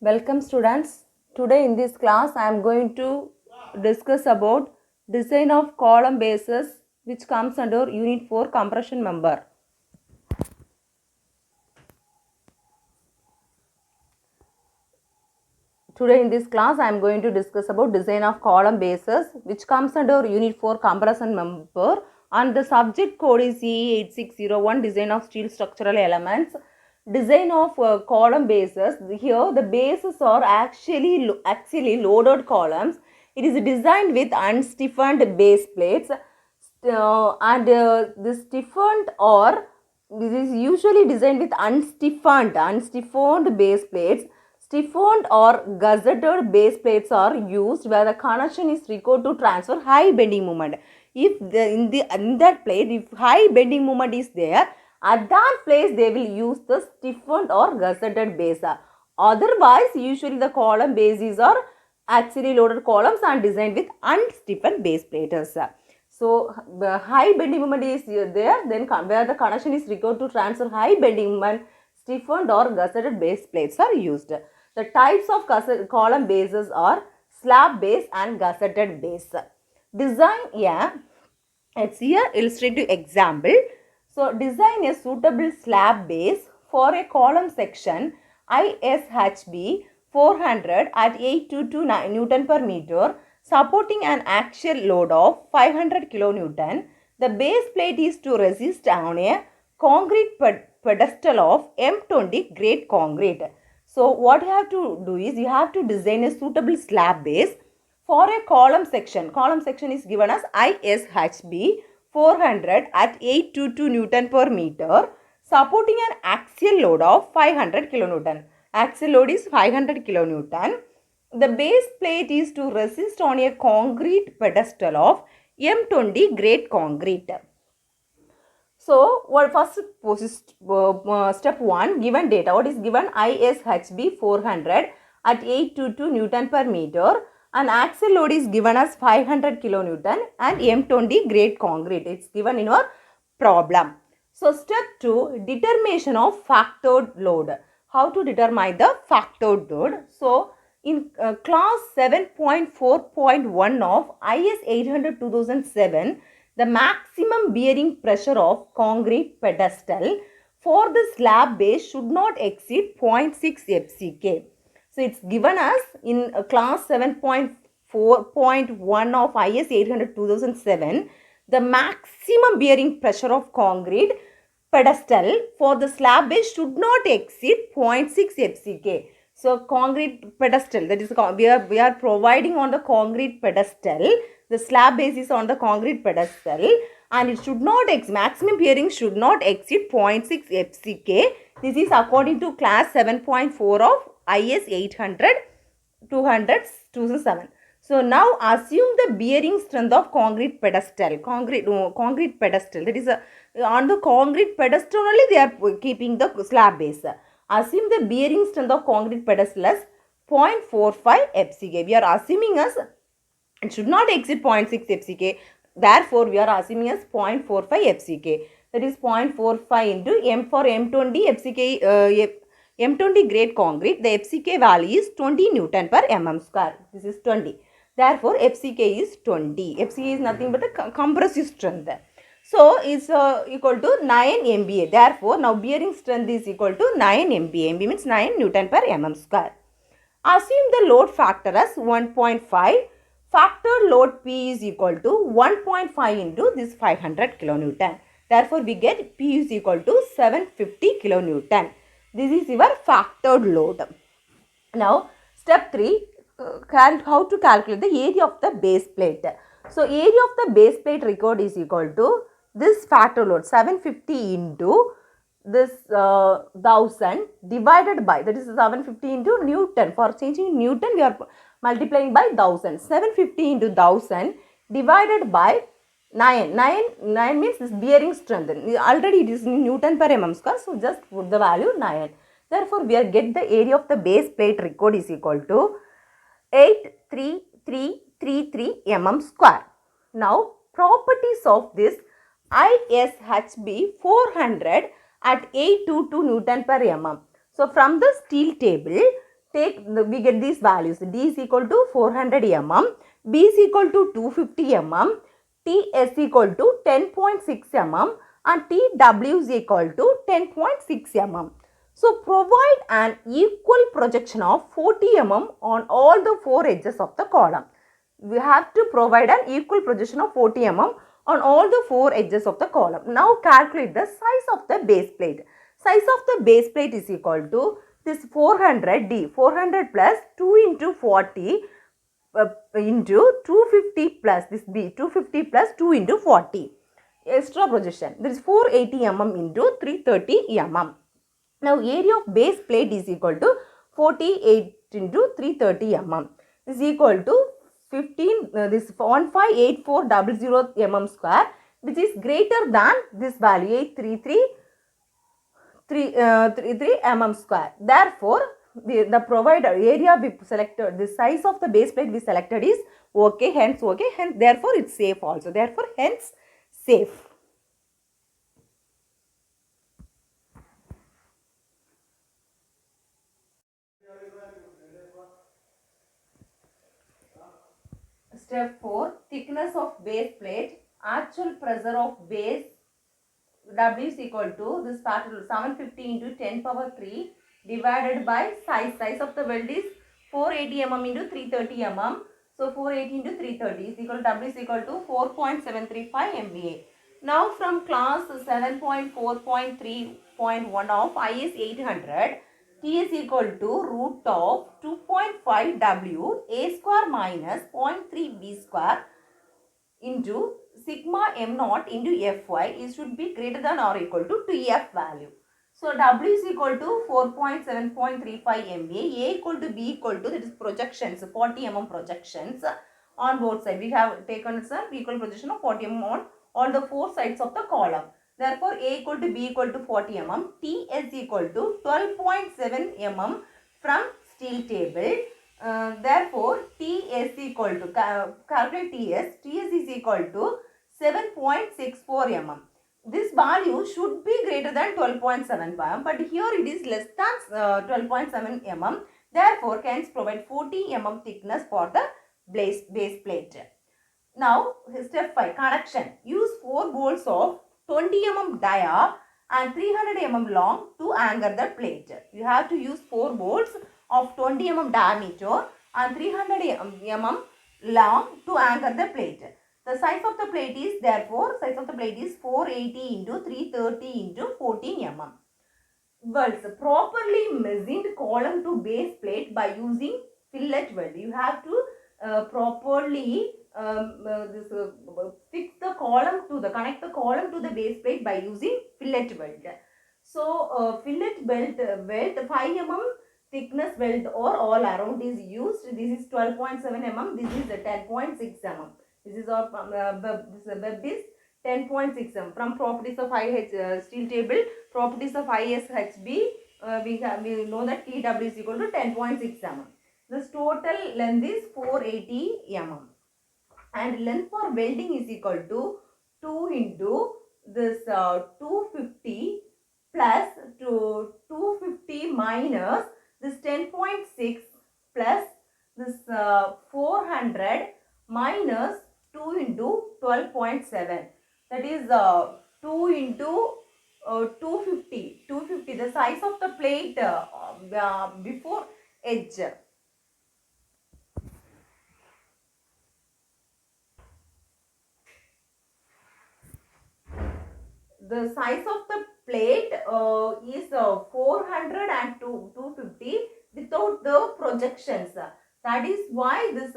Welcome students. Today in this class I am going to discuss about design of column bases which comes under unit 4 compression member. Today in this class I am going to discuss about design of column bases which comes under unit 4 compression member, and the subject code is CE8601 design of steel structural elements. Design of column bases. Here the bases are actually loaded columns. It is designed with unstiffened base plates and this stiffened or this is usually designed with unstiffened base plates. Stiffened or gusseted base plates are used where the connection is required to transfer high bending moment. If in that plate, if high bending moment is there, at that place they will use the stiffened or gusseted base. Otherwise, usually the column bases are actually loaded columns and designed with unstiffened base plates. So, the high bending moment is there, then where the connection is required to transfer high bending moment, stiffened or gusseted base plates are used. The types of column bases are slab base and gusseted base. Design it's here illustrative example. So, design a suitable slab base for a column section ISHB 400 at 822 Newton per meter, supporting an axial load of 500 kilonewton. The base plate is to resist on a concrete pedestal of M20 grade concrete. So what you have to do is you have to design a suitable slab base for a column section. Column section is given as ISHB 400 at 822 Newton per meter, supporting an axial load of 500 kilonewton. Axial load is 500 kilonewton. The base plate is to resist on a concrete pedestal of M20 grade concrete. So, what first step 1, given data. What is given? ISHB 400 at 822 Newton per meter, and axial load is given as 500 kilonewton and M20 grade concrete. It's given in your problem. So, step 2, determination of factored load. How to determine the factored load? So, in class 7.4.1 of IS 800-2007, the maximum bearing pressure of concrete pedestal for the slab base should not exceed 0.6 FCK. So, it's given us in class 7.4.1 of IS 800-2007, the maximum bearing pressure of concrete pedestal for the slab base should not exceed 0.6 FCK. So, concrete pedestal, that is we are providing on the concrete pedestal. The slab base is on the concrete pedestal and it should not maximum bearing should not exceed 0.6 FCK. This is according to class 7.4 of IS 800-2007. So now assume the bearing strength of concrete pedestal. Concrete pedestal, that is on the concrete pedestal only they are keeping the slab base. Assume the bearing strength of concrete pedestal as 0.45 FCK. We are assuming as it should not exceed 0.6 FCK. Therefore, we are assuming as 0.45 FCK. That is 0.45 into M for M20 FCK, M20 grade concrete. The FCK value is 20 Newton per mm square. This is 20. Therefore, FCK is 20. FCK is nothing but a compressive strength. So, is equal to 9 MPa. Therefore, now bearing strength is equal to 9 MPa. MPa means 9 Newton per mm square. Assume the load factor as 1.5. Factor load P is equal to 1.5 into this 500 kilonewton. Therefore, we get P is equal to 750 kilonewton. This is your factored load. Now, step 3, how to calculate the area of the base plate. So, area of the base plate required is equal to this factor load 750 into this 1000 divided by, that is 750 into Newton. For changing Newton, we are multiplying by 1000. 750 into 1000 divided by 9. 9 means this bearing strength. Already it is in Newton per mm square. So, just put the value 9. Therefore, we are get the area of the base plate required is equal to 83333 mm square. Now, properties of this ISHB 400 at 822 Newton per mm. So, from the steel table, we get these values. D is equal to 400 mm, B is equal to 250 mm, T is equal to 10.6 mm and TW is equal to 10.6 mm. So provide an equal projection of 40 mm on all the four edges of the column. We have to provide an equal projection of 40 mm on all the four edges of the column. Now calculate the size of the base plate. Size of the base plate is equal to this 400 D, 400 plus 2 into 40 into 250 plus this B, 250 plus 2 into 40. Extra projection. There is 480 mm into 330 mm. Now area of base plate is equal to 48 into 330 mm is equal to 15 this 158400 mm square, which is greater than this value 833 mm square. Therefore, the provider area we selected, the size of the base plate we selected is okay, hence okay, hence therefore it's safe also. Therefore, hence safe. Step 4, thickness of base plate. Actual pressure of base W is equal to this part 750 into 10 power 3 divided by size. Size of the weld is 480 mm into 330 mm. So 480 into 330 is equal to W is equal to 4.735 MVA. Now from class 7.4.3.1 of IS 800, T is equal to root of 2.5 W A square minus 0.3 V square into sigma m naught into Fy is should be greater than or equal to Tf value. So W is equal to 4.7.35 MVA, A equal to B equal to, that is projections, 40 mm projections on both sides. We have taken some equal projection of 40 mm on all the four sides of the column. Therefore, A equal to B equal to 40 mm, T is equal to 12.7 mm from steel table. Therefore, TS equal to, calculate TS is equal to 7.64 mm. This value should be greater than 12.7 mm, but here it is less than 12.7 mm. Therefore, can provide 40 mm thickness for the base plate. Now, step 5, connection. Use 4 bolts of 20 mm dia and 300 mm long to anchor the plate. You have to use 4 bolts of 20 mm diameter and 300 mm long to anchor the plate. The size of the plate is, therefore, size of the plate is 480 into 330 into 14 mm. Welds. Properly machined column to base plate by using fillet weld. You have to properly fix the column to the, connect the column to the base plate by using fillet weld. So fillet weld 5 mm thickness weld or all around is used. This is 12.7 mm. This is 10.6 mm. This is our web is 10.6 mm. From properties of IH steel table, properties of ISHB, we know that TW is equal to 10.6 mm. This total length is 480 mm. And length for welding is equal to 2 into this 250 plus 250 minus this 10.6 plus this 400 minus 2 into 12.7. That is 2 into 250. The size of the plate before edge. The size of the plate is 400 and 250 without the projections. That is why this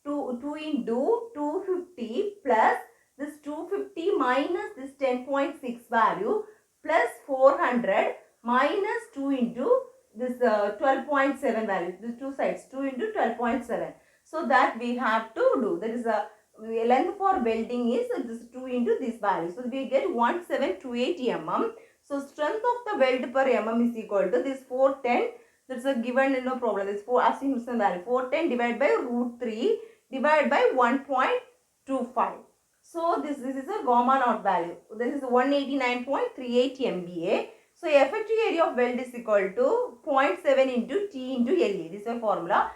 2 into 250 plus this 250 minus this 10.6 value plus 400 minus 2 into this 12.7 value. These two sides, 2 into 12.7. So that we have to do. That is a length for welding is this 2 into this value. So we get 1728 mm. So strength of the weld per mm is equal to this 410. That's a given, no problem. This 4 assumption value 410 divided by root 3 divided by 1.25. So this is a gamma naught value. This is 189.38 MVA. So effective area of weld is equal to 0.7 into T into LE. This is a formula.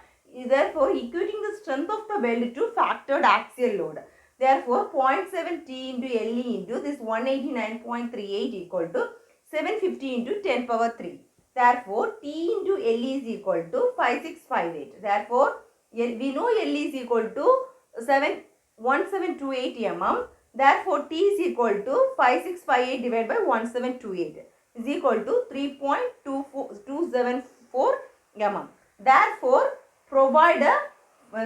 Therefore, equating the strength of the weld to factored axial load. Therefore, 0.7 T into LE into this 189.38 equal to 750 into 10 power 3. Therefore, T into LE is equal to 5658. Therefore, we know LE is equal to 1728 mm. Therefore, T is equal to 5658 divided by 1728 is equal to 3.274 mm. Therefore, provide a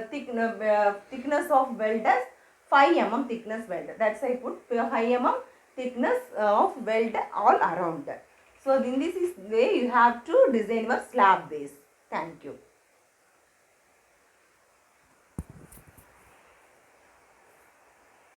thickness of weld as 5 mm thickness weld. That's I put 5 mm thickness of weld all around. So, in this way you have to design your slab base. Thank you.